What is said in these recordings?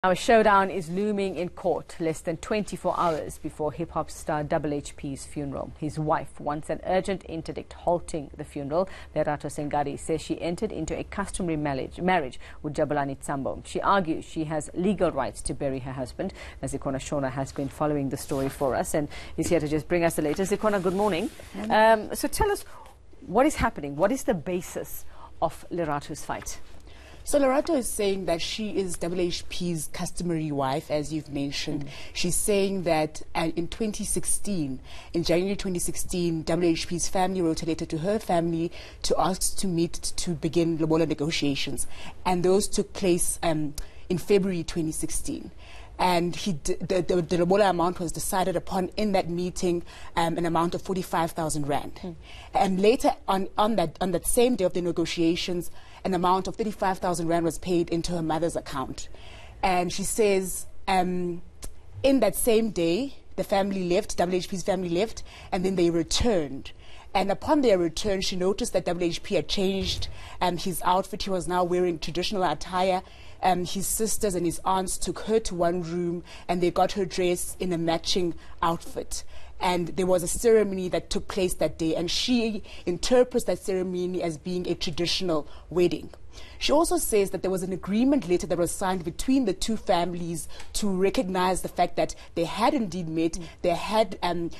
Our showdown is looming in court less than 24 hours before hip-hop star HHP's funeral. His wife wants an urgent interdict halting the funeral. Lerato Sengadi says she entered into a customary marriage with Jabulani Tsambo. She argues she has legal rights to bury her husband. Zikhona Tshona has been following the story for us and is here to just bring us the latest. Zikhona, good morning. So tell us what is happening. What is the basis of Lerato's fight? So Lerato is saying that she is HHP's customary wife, as you've mentioned. She's saying that in 2016, in January 2016, HHP's family wrote a letter to her family to ask to meet to begin lobola negotiations. And those took place in February 2016. And the lobola amount was decided upon in that meeting, an amount of 45,000 rand. And later on that same day of the negotiations, an amount of 35,000 rand was paid into her mother's account. And she says, in that same day, the family left, HHP's family left, and then they returned. And upon their return, she noticed that HHP had changed his outfit. He was now wearing traditional attire. His sisters and his aunts took her to one room and they got her dressed in a matching outfit. And there was a ceremony that took place that day, and she interprets that ceremony as being a traditional wedding. She also says that there was an agreement later that was signed between the two families to recognize the fact that they had indeed met, they had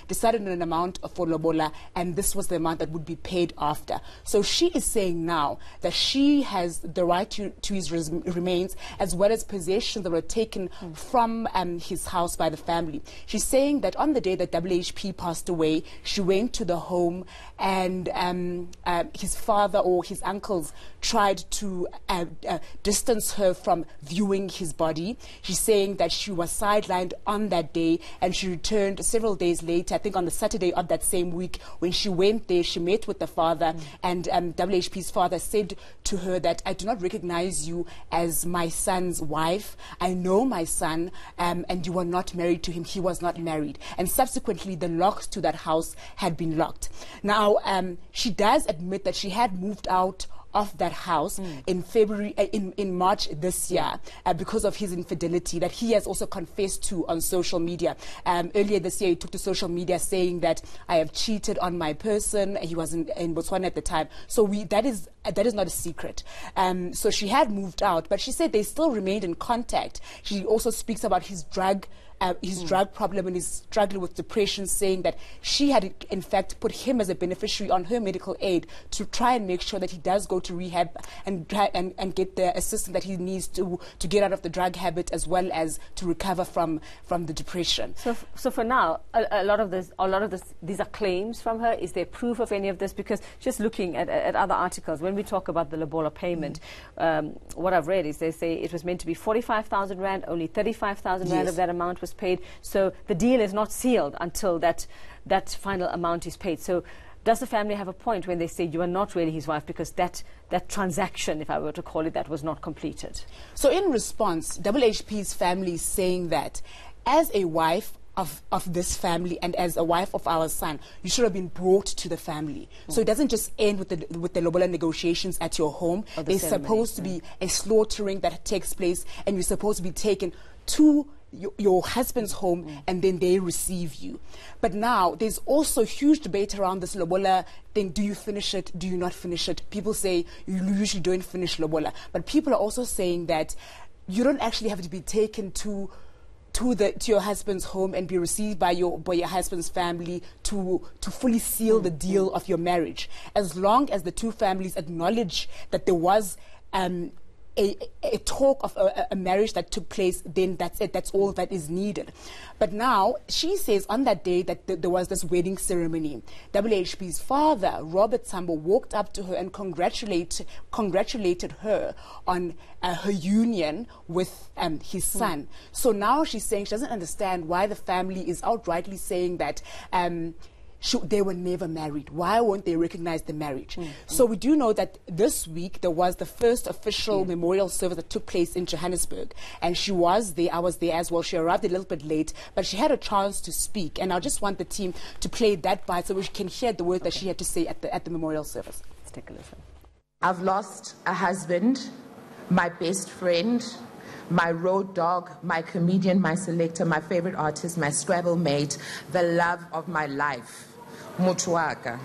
decided on an amount for lobola, and this was the amount that would be paid after. So she is saying now that she has the right to his remains, as well as possessions that were taken from his house by the family. She's saying that on the day that HHP passed away, she went to the home and his father or his uncles tried to distance her from viewing his body. She's saying that she was sidelined on that day, and she returned several days later, I think on the Saturday of that same week. When she went there, she met with the father, and HHP's father said to her that, "I do not recognize you as my son's wife. I know my son, and you were not married to him. He was not married." And subsequently, the locks to that house had been locked. Now, she does admit that she had moved out of that house in March this year because of his infidelity that he has also confessed to on social media. Earlier this year, he took to social media saying that I have cheated on my person. He was in Botswana at the time. So that is not a secret. So she had moved out, but she said they still remained in contact. She also speaks about his drug problem and his struggling with depression, saying that she had in fact put him as a beneficiary on her medical aid to try and make sure that he does go to rehab and get the assistance that he needs to get out of the drug habit, as well as to recover from the depression. So for now, a lot of this, these are claims from her. Is there proof of any of this? Because just looking at other articles, when we talk about the lobola payment, what I've read is they say it was meant to be 45,000 rand, only 35,000 rand of that amount was paid. So the deal is not sealed until that final amount is paid. So does the family have a point when they say you are not really his wife because that transaction, if I were to call it that, was not completed? So in response, HHP's family is saying that as a wife of this family and as a wife of our son, you should have been brought to the family. So it doesn't just end with the lobola negotiations at your home. There's supposed to be a slaughtering that takes place, and you're supposed to be taken to your husband's home, and then they receive you. But now there's also huge debate around this lobola thing. Do you finish it? Do you not finish it? People say you usually don't finish lobola, but people are also saying that you don't actually have to be taken to your husband's home and be received by your husband's family to fully seal the deal of your marriage. As long as the two families acknowledge that there was a talk of a marriage that took place, then that's it. That's all that is needed. But now she says on that day that there was this wedding ceremony. HHP's father, Robert Tsambo, walked up to her and congratulated her on her union with his son. So now she's saying she doesn't understand why the family is outrightly saying that they were never married. Why won't they recognize the marriage? So we do know that this week there was the first official memorial service that took place in Johannesburg, and she was there. I was there as well. She arrived a little bit late, but she had a chance to speak, and I just want the team to play that bite so we can hear the words that she had to say at the memorial service. Let's take a listen. I've lost a husband, my best friend, my road dog, my comedian, my selector, my favorite artist, my Scrabble mate, the love of my life, Motuaka.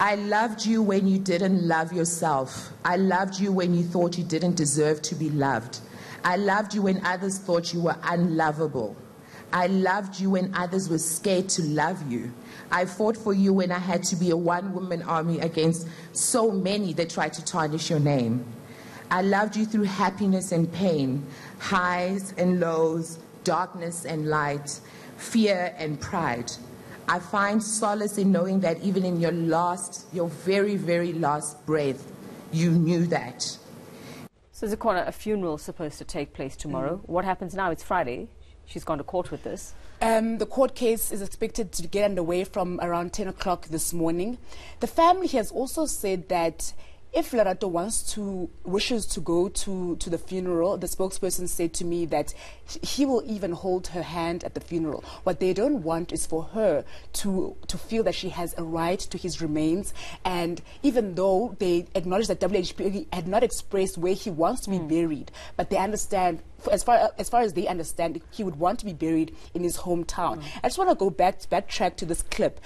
I loved you when you didn't love yourself. I loved you when you thought you didn't deserve to be loved. I loved you when others thought you were unlovable. I loved you when others were scared to love you. I fought for you when I had to be a one-woman army against so many that tried to tarnish your name. I loved you through happiness and pain, highs and lows, darkness and light, fear and pride. I find solace in knowing that even in your very, very last breath, you knew that. So Zikhona, a funeral is supposed to take place tomorrow. What happens now? It's Friday. She's gone to court with this. The court case is expected to get underway from around 10 o'clock this morning. The family has also said that if Lerato wishes to go to the funeral, the spokesperson said to me that he will even hold her hand at the funeral. What they don't want is for her to feel that she has a right to his remains. And even though they acknowledge that WHP had not expressed where he wants to be buried, but they understand, as far as they understand, he would want to be buried in his hometown. I just want to go backtrack to this clip.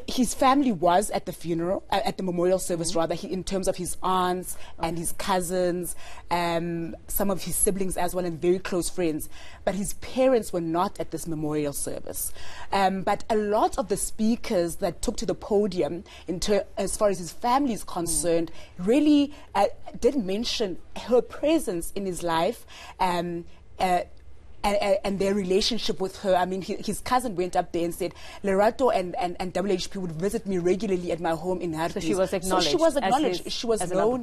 His family was at the funeral, at the memorial service rather, in terms of his aunts and his cousins, some of his siblings as well, and very close friends. But his parents were not at this memorial service. But a lot of the speakers that took to the podium, as far as his family is concerned, really did mention her presence in his life. And their relationship with her. I mean, his cousin went up there and said, Lerato and WHP would visit me regularly at my home in Hartis. So she was acknowledged. So she was acknowledged. She was known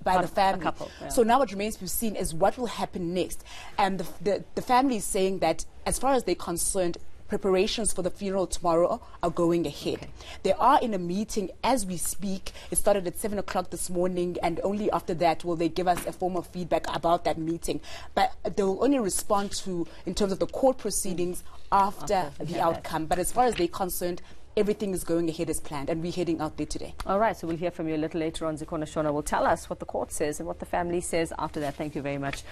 by the family. Couple, yeah. So now what remains to be seen is what will happen next. And the family is saying that, as far as they're concerned, preparations for the funeral tomorrow are going ahead. Okay. They are in a meeting as we speak. It started at 7 o'clock this morning, and only after that will they give us a form of feedback about that meeting. But they will only respond to, in terms of the court proceedings, after the outcome. But as far as they're concerned, everything is going ahead as planned, and we're heading out there today. All right, so we'll hear from you a little later on. Zikhona Tshona will tell us what the court says and what the family says after that. Thank you very much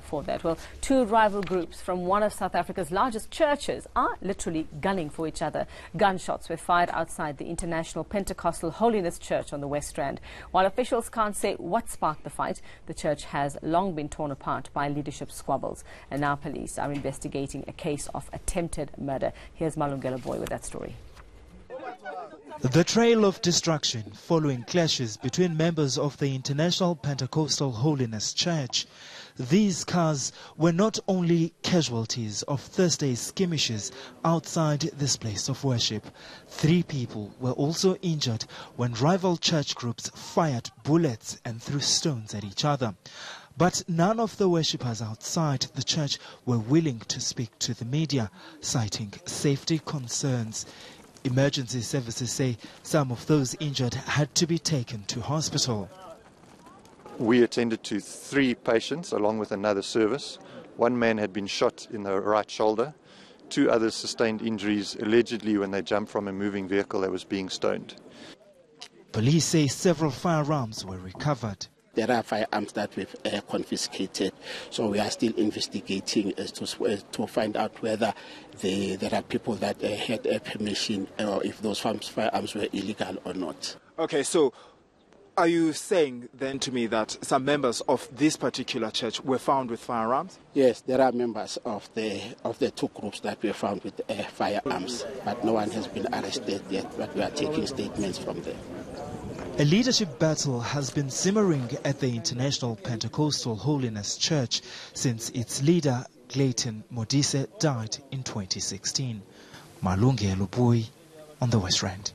for that. Well, two rival groups from one of South Africa's largest churches are literally gunning for each other. Gunshots were fired outside the International Pentecostal Holiness Church on the West Rand. While officials can't say what sparked the fight, the church has long been torn apart by leadership squabbles. And now police are investigating a case of attempted murder. Here's Malungelo Boy with that story. The trail of destruction following clashes between members of the International Pentecostal Holiness Church. These cars were not only casualties of Thursday's skirmishes outside this place of worship. 3 people were also injured when rival church groups fired bullets and threw stones at each other. But none of the worshippers outside the church were willing to speak to the media, citing safety concerns. Emergency services say some of those injured had to be taken to hospital. We attended to 3 patients along with another service. 1 man had been shot in the right shoulder. 2 others sustained injuries allegedly when they jumped from a moving vehicle that was being stoned. Police say several firearms were recovered. There are firearms that we've confiscated, so we are still investigating as to find out whether there are people that had a permission or if those firearms were illegal or not. Okay, so are you saying then to me that some members of this particular church were found with firearms? Yes, there are members of the 2 groups that were found with firearms, but no one has been arrested yet, but we are taking statements from them. A leadership battle has been simmering at the International Pentecostal Holiness Church since its leader, Clayton Modise, died in 2016. Malungelo Boy on the West Rand.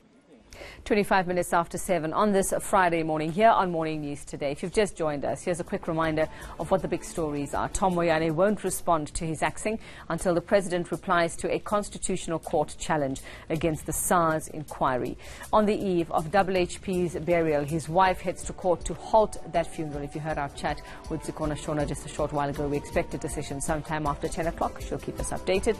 25 minutes after 7 on this Friday morning here on Morning News Today. If you've just joined us, here's a quick reminder of what the big stories are. Tom Moyane won't respond to his axing until the president replies to a constitutional court challenge against the SARS inquiry. On the eve of WHP's burial, his wife heads to court to halt that funeral. If you heard our chat with Zikhona Tshona just a short while ago, we expect a decision sometime after 10 o'clock. She'll keep us updated.